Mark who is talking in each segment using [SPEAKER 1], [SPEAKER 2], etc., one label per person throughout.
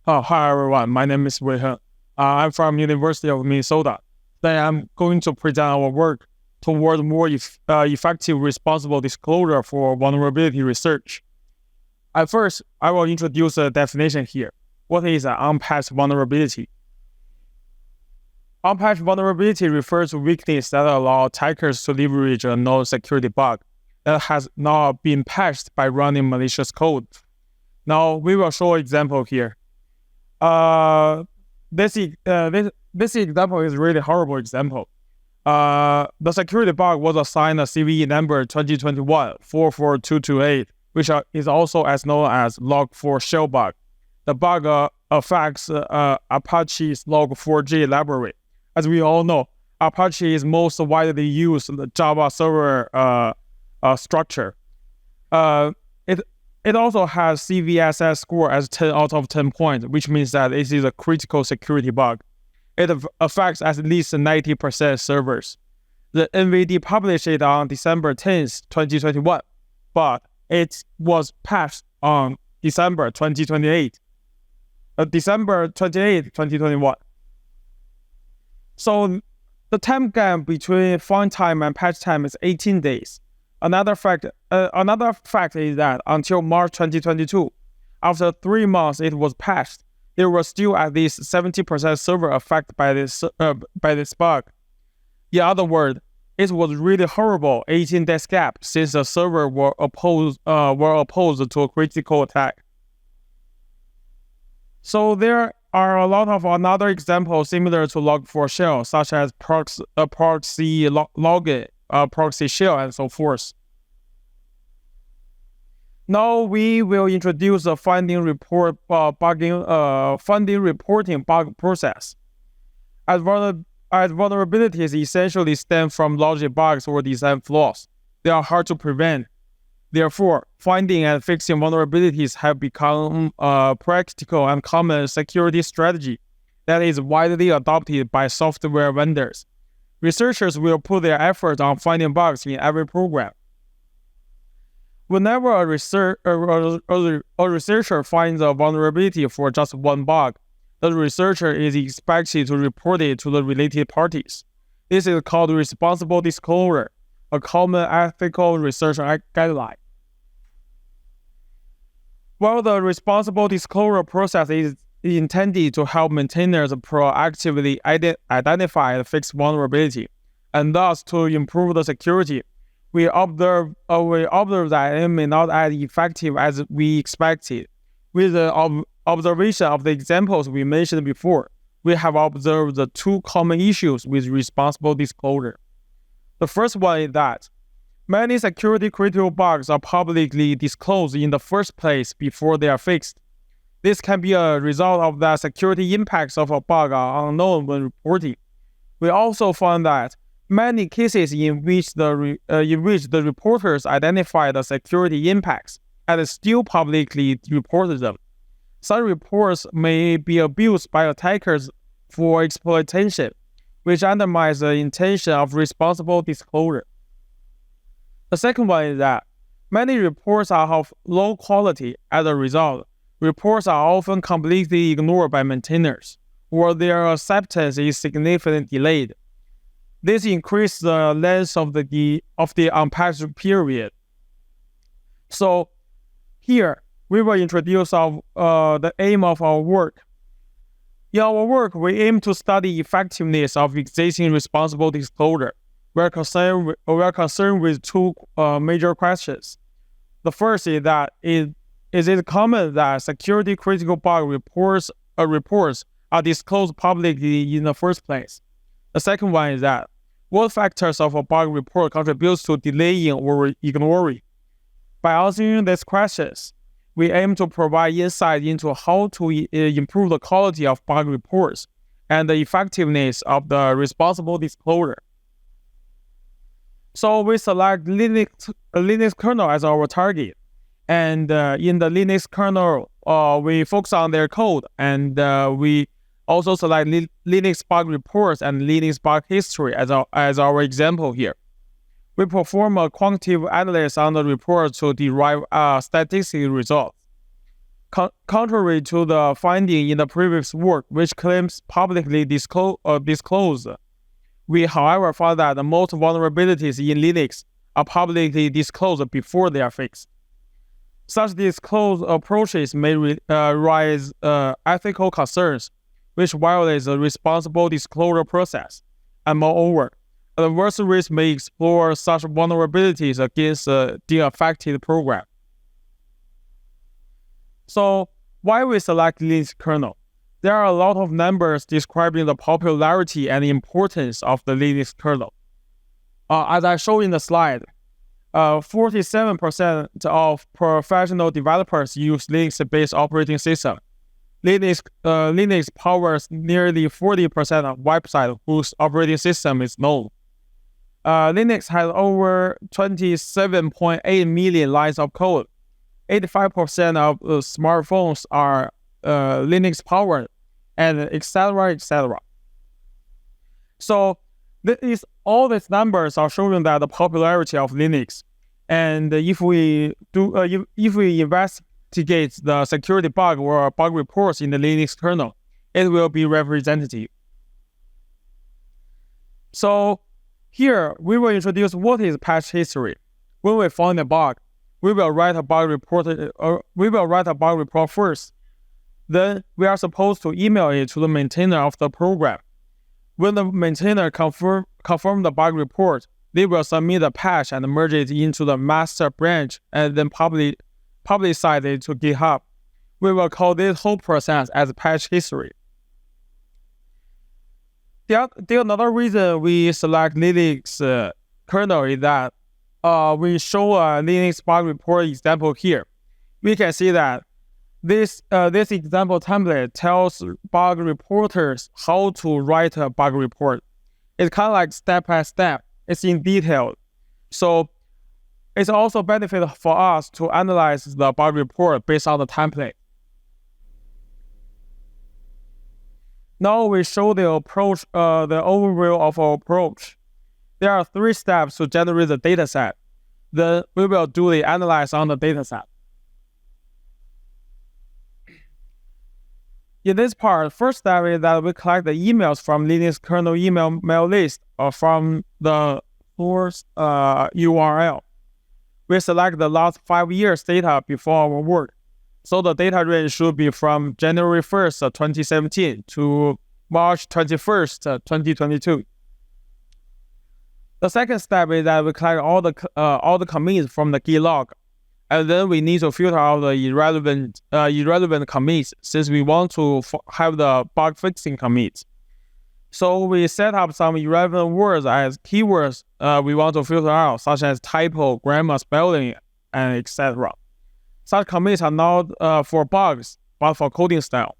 [SPEAKER 1] Hi everyone, my name is Wei-Heng. I'm from University of Minnesota. Today I'm going to present our work toward more effective responsible disclosure for vulnerability research. At first, I will introduce a definition here. What is an unpatched vulnerability? Unpatched vulnerability refers to weakness that allow attackers to leverage a known security bug that has not been patched by running malicious code. Now, we will show an example here. This example is really horrible example. The security bug was assigned a CVE number 2021-44228, which is also as known as log4 shell bug. The bug affects Apache's log4j library. As we all know, Apache is most widely used Java server structure. It also has CVSS score as 10 out of 10 points, which means that it is a critical security bug. It affects at least 90% servers. The NVD published it on December 10th, 2021, but it was patched on December 28th, 2021. So the time gap between find time and patch time is 18 days. Another fact is that until March 2022, after 3 months it was patched, there was still at least 70% server affected by this bug. In other words, it was really horrible 18 days gap since the server were opposed to a critical attack. So there are a lot of another examples similar to log4 shell, such as proxy login, proxy shell, and so forth. Now we will introduce the funding reporting bug process. As vulnerabilities essentially stem from logic bugs or design flaws, they are hard to prevent. Therefore, finding and fixing vulnerabilities have become a practical and common security strategy that is widely adopted by software vendors. Researchers will put their efforts on finding bugs in every program. Whenever a researcher finds a vulnerability for just one bug, the researcher is expected to report it to the related parties. This is called responsible disclosure, a common ethical research guideline. While the responsible disclosure process is intended to help maintainers proactively identify and fix vulnerability, and thus to improve the security, we observe that it may not as effective as we expected. With the observation of the examples we mentioned before, we have observed the two common issues with responsible disclosure. The first one is that many security-critical bugs are publicly disclosed in the first place before they are fixed. This can be a result of the security impacts of a bug are unknown when reporting. We also found that many cases in which the reporters identify the security impacts and still publicly reported them. Such reports may be abused by attackers for exploitation, which undermines the intention of responsible disclosure. The second one is that many reports are of low quality. As a result, reports are often completely ignored by maintainers, or their acceptance is significantly delayed. This increases the length of the unpatched period. So here, we will introduce the aim of our work. In our work, we aim to study effectiveness of existing responsible disclosure. We are concerned with two major questions. The first is that is it common that security critical bug reports are disclosed publicly in the first place? The second one is that what factors of a bug report contributes to delaying or ignoring? By answering these questions, we aim to provide insight into how to improve the quality of bug reports and the effectiveness of the responsible disclosure. So we select Linux kernel as our target, and in the Linux kernel, we focus on their code, and we also select Linux bug reports and Linux bug history as our example here. We perform a quantitative analysis on the report to derive statistical results. Contrary to the finding in the previous work, which claims publicly disclosed, we, however, found that most vulnerabilities in Linux are publicly disclosed before they are fixed. Such disclosed approaches may raise ethical concerns, which violates the responsible disclosure process, and moreover, adversaries may explore such vulnerabilities against the affected program. So, why we select Linux kernel? There are a lot of numbers describing the popularity and importance of the Linux kernel. As I show in the slide, 47% of professional developers use Linux-based operating system. Linux powers nearly 40% of websites whose operating system is known. Linux has over 27.8 million lines of code. 85% of smartphones are Linux-powered, and etc., etc. So all these numbers are showing that the popularity of Linux. And if we investigate the security bug or bug reports in the Linux kernel, it will be representative. So here we will introduce what is patch history. When we find a bug, we will write a bug report first. Then we are supposed to email it to the maintainer of the program. When the maintainer confirm the bug report, they will submit a patch and merge it into the master branch and then publicize it to GitHub. We will call this whole process as patch history. The another reason we select Linux kernel is that we show a Linux bug report example here. We can see that this example template tells bug reporters how to write a bug report. It's kind of like step by step. It's in detail. So it's also benefit for us to analyze the bug report based on the template. Now we show the approach, the overview of our approach. There are 3 steps to generate the dataset. Then we will do the analyze on the dataset. In this part, first step is that we collect the emails from Linux kernel email list or from the source URL. We select the last 5 years data before our work. So the data range should be from January 1st, 2017 to March 21st, 2022. The second step is that we collect all the commits from the Git log, and then we need to filter out the irrelevant commits since we want to have the bug fixing commits. So we set up some irrelevant words as keywords we want to filter out, such as typo, grammar, spelling, and etc. Such commits are not for bugs, but for coding style.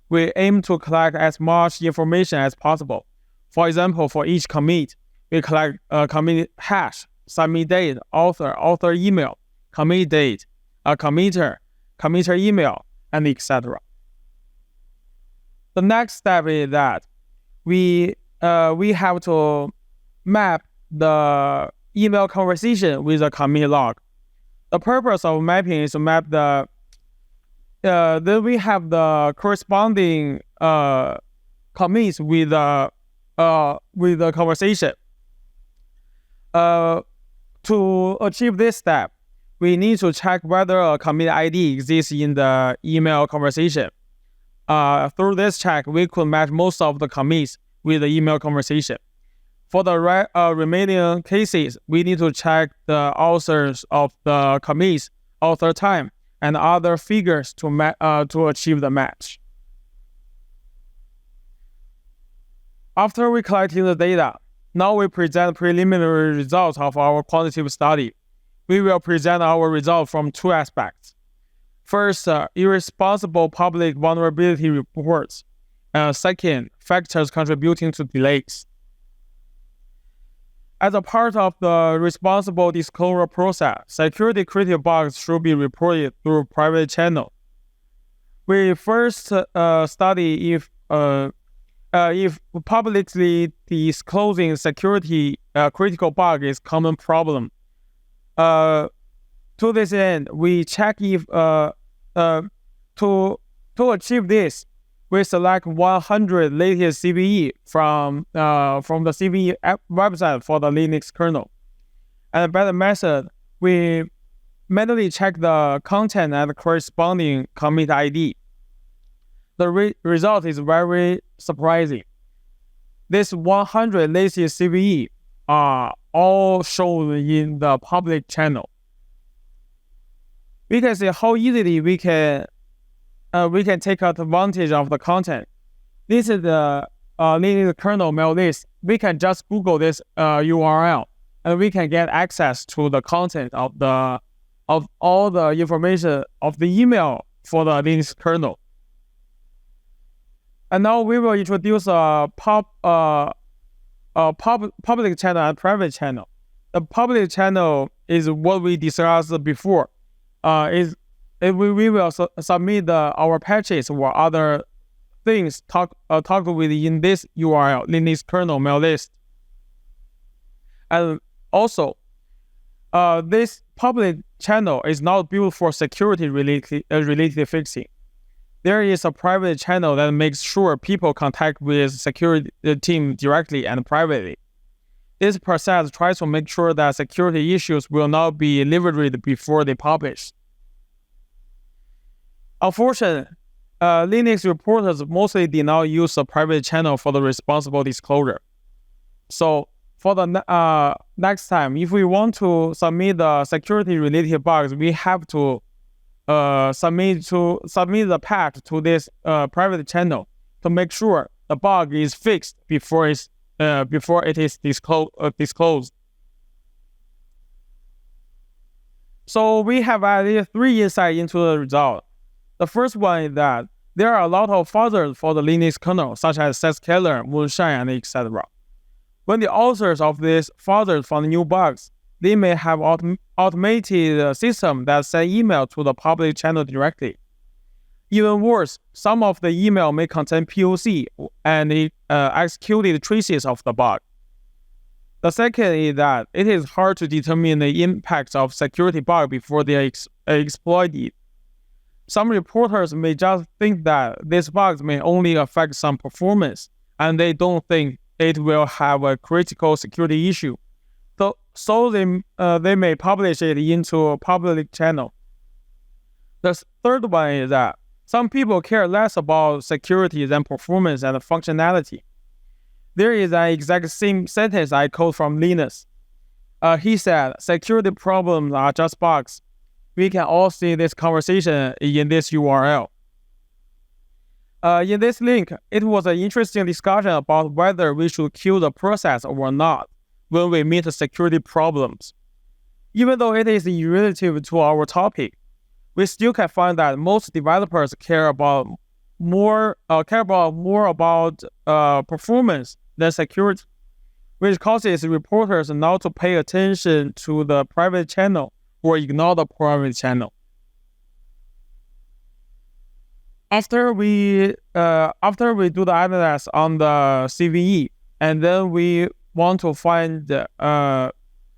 [SPEAKER 1] We aim to collect as much information as possible. For example, for each commit, we collect commit hash, submit date, author email, commit date, committer email, and etc. The next step is that we have to map the email conversation with the commit log. The purpose of mapping is to map the then we have the corresponding commits with the conversation. To achieve this step, we need to check whether a commit ID exists in the email conversation. Through this check, we could match most of the commits with the email conversation. For the remaining cases, we need to check the authors of the commits, author time, and other figures to achieve the match. After we collecting the data, now we present preliminary results of our quantitative study. We will present our result from 2 aspects. First, irresponsible public vulnerability reports. Second, factors contributing to delays. As a part of the responsible disclosure process, security critical bugs should be reported through private channel. We first study if publicly disclosing security critical bug is common problem. To this end, we check if to To achieve this, we select 100 latest CVE from the CVE app website for the Linux kernel. And by the method, we manually check the content and corresponding commit ID. The result is very surprising. These 100 latest CVE are all shown in the public channel. We can see how easily we can take advantage of the content. This is the Linux kernel mail list. We can just Google this URL, and we can get access to the content of all the information of the email for the Linux kernel. And now we will introduce a public channel and private channel. The public channel is what we discussed before. We will submit our patches or other things talked with in this URL, Linux kernel mail list. And also, this public channel is not built for security related fixing. There is a private channel that makes sure people contact with security team directly and privately. This process tries to make sure that security issues will not be leveraged before they publish. Unfortunately, Linux reporters mostly did not use a private channel for the responsible disclosure. So for the next time, if we want to submit the security-related bugs, we have to submit the patch to this private channel to make sure the bug is fixed before it is disclosed. So we have added 3 insights into the result. The first one is that there are a lot of authors for the Linux kernel, such as Zscaler, Moonshine, and etc. When the authors of these authors found new bugs, they may have automated system that send email to the public channel directly. Even worse, some of the email may contain POC and executed traces of the bug. The second is that it is hard to determine the impact of security bug before they are exploited. Some reporters may just think that these bugs may only affect some performance, and they don't think it will have a critical security issue. So they may publish it into a public channel. The third one is that some people care less about security than performance and functionality. There is an exact same sentence I quote from Linus. He said, "Security problems are just bugs." We can all see this conversation in this URL. In this link, it was an interesting discussion about whether we should kill the process or not when we meet security problems. Even though it is irrelative to our topic, we still can find that most developers care about more about performance than security, which causes reporters not to pay attention to the private channel or ignore the private channel. After we do the analysis on the CVE, and then we want to find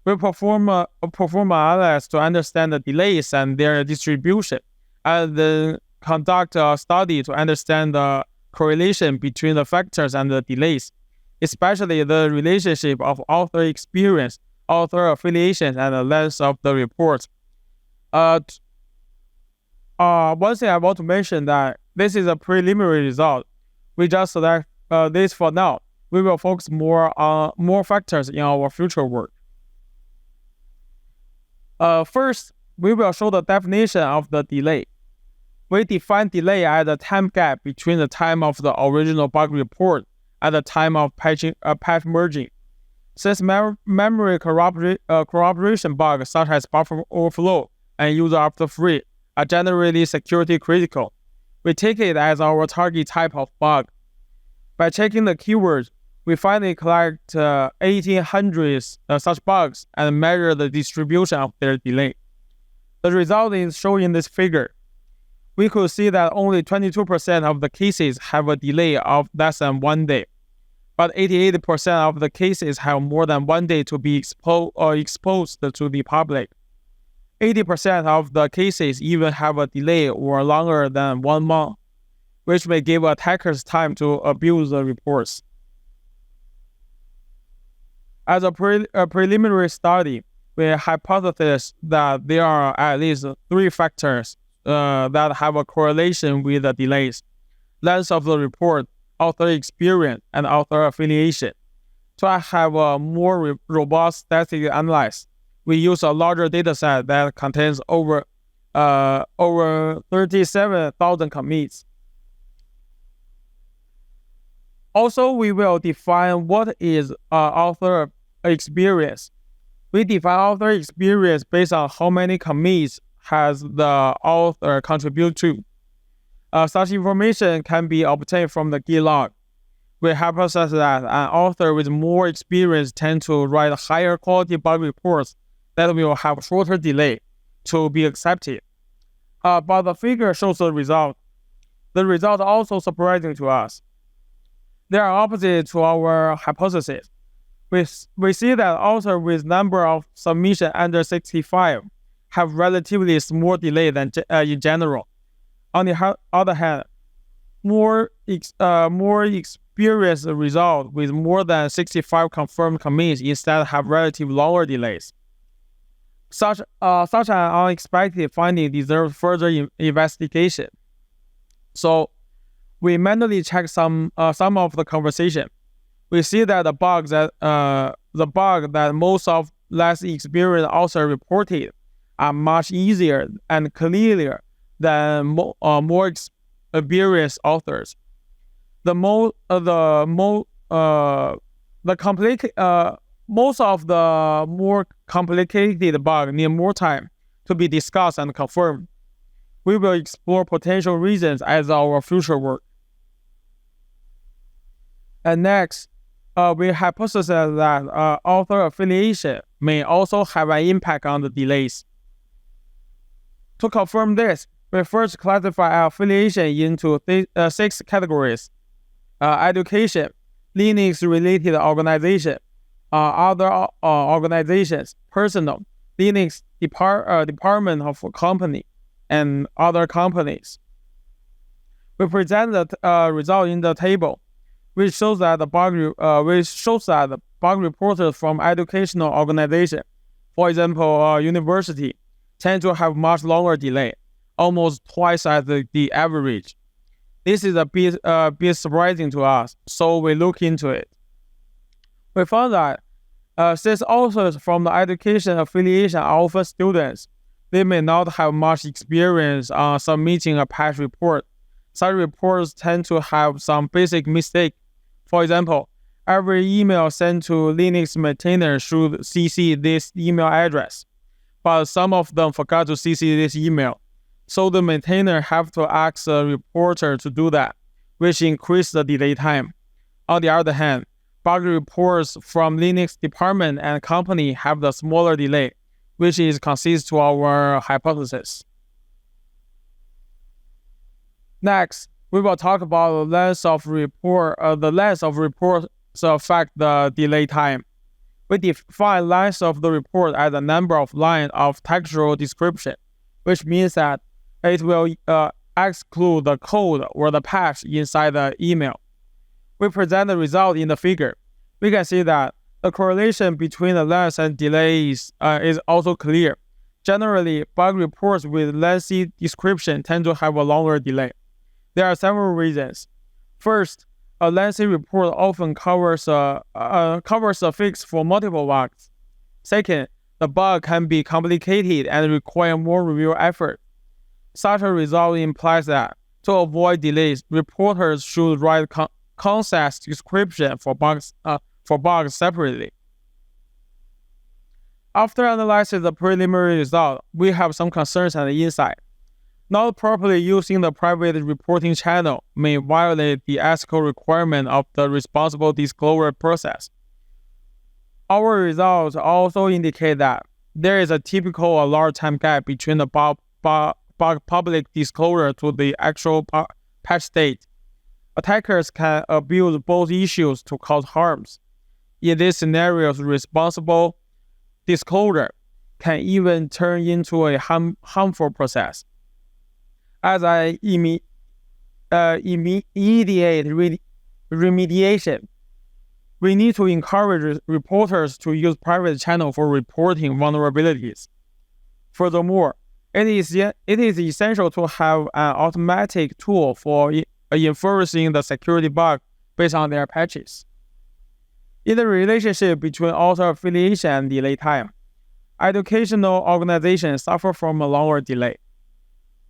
[SPEAKER 1] we perform analysis to understand the delays and their distribution, and then conduct a study to understand the correlation between the factors and the delays, especially the relationship of author experience, author affiliations, and the length of the report. One thing I want to mention that this is a preliminary result. We just select this for now. We will focus more on more factors in our future work. First, we will show the definition of the delay. We define delay as the time gap between the time of the original bug report and the time of patch merging. Since memory corroboration bugs such as buffer overflow and user after free are generally security critical, we take it as our target type of bug. By checking the keywords, we finally collect 1,800 such bugs and measure the distribution of their delay. The result is shown in this figure. We could see that only 22% of the cases have a delay of less than 1 day, but 88% of the cases have more than 1 day to be exposed to the public. 80% of the cases even have a delay or longer than 1 month, which may give attackers time to abuse the reports. As a preliminary study, we hypothesize that there are at least 3 factors that have a correlation with the delays: length of the report, author experience, and author affiliation. To have a more robust static analysis, we use a larger dataset that contains over 37,000 commits. Also, we will define what is author experience. We define author experience based on how many commits has the author contribute to. Such information can be obtained from the Git log. We hypothesize that an author with more experience tends to write higher quality bug reports that will have shorter delay to be accepted. But the figure shows the result. The result is also surprising to us. They are opposite to our hypothesis. We see that authors with number of submissions under 65 have relatively small delay than in general. On the other hand, more experienced results with more than 65 confirmed commits instead have relatively longer delays. Such an unexpected finding deserves further investigation. So, we manually check some of the conversation. We see that the bug that most of less experienced authors reported are much easier and clearer than more experienced authors. Most of the more complicated bugs need more time to be discussed and confirmed. We will explore potential reasons as our future work. And next, we hypothesize that author affiliation may also have an impact on the delays. To confirm this, we first classify affiliation into 6 categories: education, Linux-related organization, other organizations, personal, Linux department of company, and other companies. We present the result in the table, which shows that the bug reporters from educational organization, for example, university, tend to have much longer delay, almost twice as the average. This is a bit surprising to us, so we look into it. We found that since authors from the education affiliation are often students, they may not have much experience on submitting a patch report. Such reports tend to have some basic mistake. For example, every email sent to Linux maintainer should CC this email address, but some of them forgot to CC this email. So the maintainer have to ask the reporter to do that, which increases the delay time. On the other hand, bug reports from Linux department and company have the smaller delay, which is consistent to our hypothesis. Next, we will talk about the length of report. The length of reports affect the delay time. We define length of the report as the number of lines of textual description, which means that it will exclude the code or the patch inside the email. We present the result in the figure. We can see that the correlation between the length and delays is also clear. Generally, bug reports with lengthy description tend to have a longer delay. There are several reasons. First, a lengthy report often covers a fix for multiple bugs. Second, the bug can be complicated and require more review effort. Such a result implies that, to avoid delays, reporters should write concise description for bugs separately. After analyzing the preliminary result, we have some concerns and insight. Not properly using the private reporting channel may violate the ethical requirement of the responsible disclosure process. Our results also indicate that there is a typical large time gap between the public disclosure to the actual patch date. Attackers can abuse both issues to cause harms. In these scenarios, responsible disclosure can even turn into a harmful process. As an immediate remediation, we need to encourage reporters to use private channels for reporting vulnerabilities. Furthermore, it is essential to have an automatic tool for enforcing the security bug based on their patches. In the relationship between author affiliation and delay time, educational organizations suffer from a longer delay.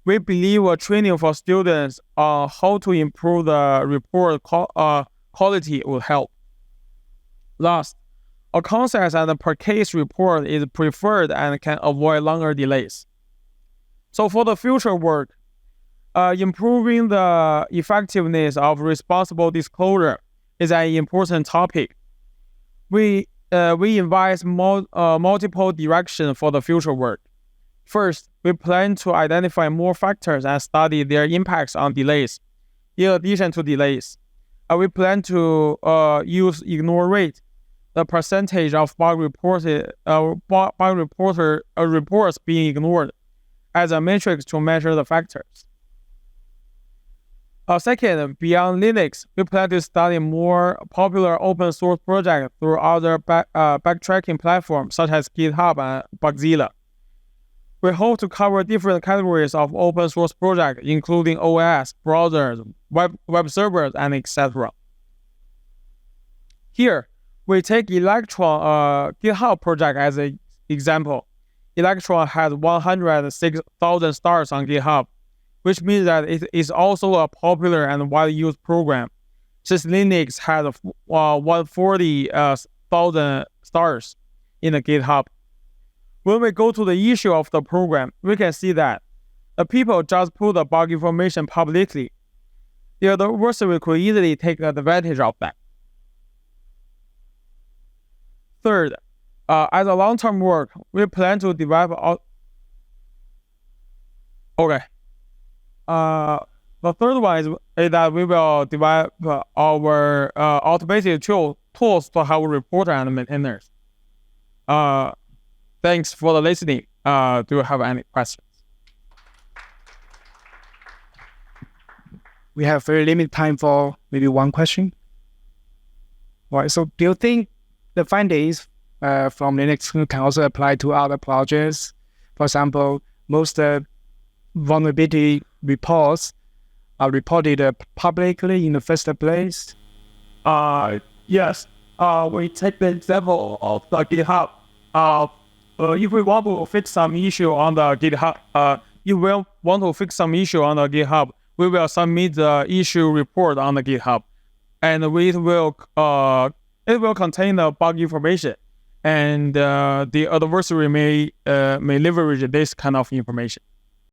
[SPEAKER 1] We believe a training for students on how to improve the report quality will help. Last, a concise and per case report is preferred and can avoid longer delays. So for the future work, improving the effectiveness of responsible disclosure is an important topic. We invite multiple directions for the future work. First, we plan to identify more factors and study their impacts on delays. In addition to delays, we plan to use ignore rate, the percentage of bug reports being ignored, as a metric to measure the factors. Second, beyond Linux, we plan to study more popular open source projects through other backtracking platforms such as GitHub and Bugzilla. We hope to cover different categories of open source projects, including OS, browsers, web servers, and etc. Here, we take Electron GitHub project as an example. Electron has 106,000 stars on GitHub, which means that it is also a popular and widely used program, since Linux has 140,000 stars in the GitHub. When we go to the issue of the program, we can see that the people just put the bug information publicly. The adversary could easily take advantage of that. Third, as a long-term work, we plan to develop the third one is that we will develop our automated tools to help reporters and maintainers. Thanks for the listening. Do you have any questions?
[SPEAKER 2] We have very limited time for maybe one question. All right, so do you think the findings from Linux can also apply to other projects? For example, most vulnerability reports are reported publicly in the first place.
[SPEAKER 1] Yes. We take the example of the GitHub. If we want to fix some issue on the GitHub, we will submit the issue report on the GitHub, and it will contain the bug information, and the adversary may leverage this kind of information.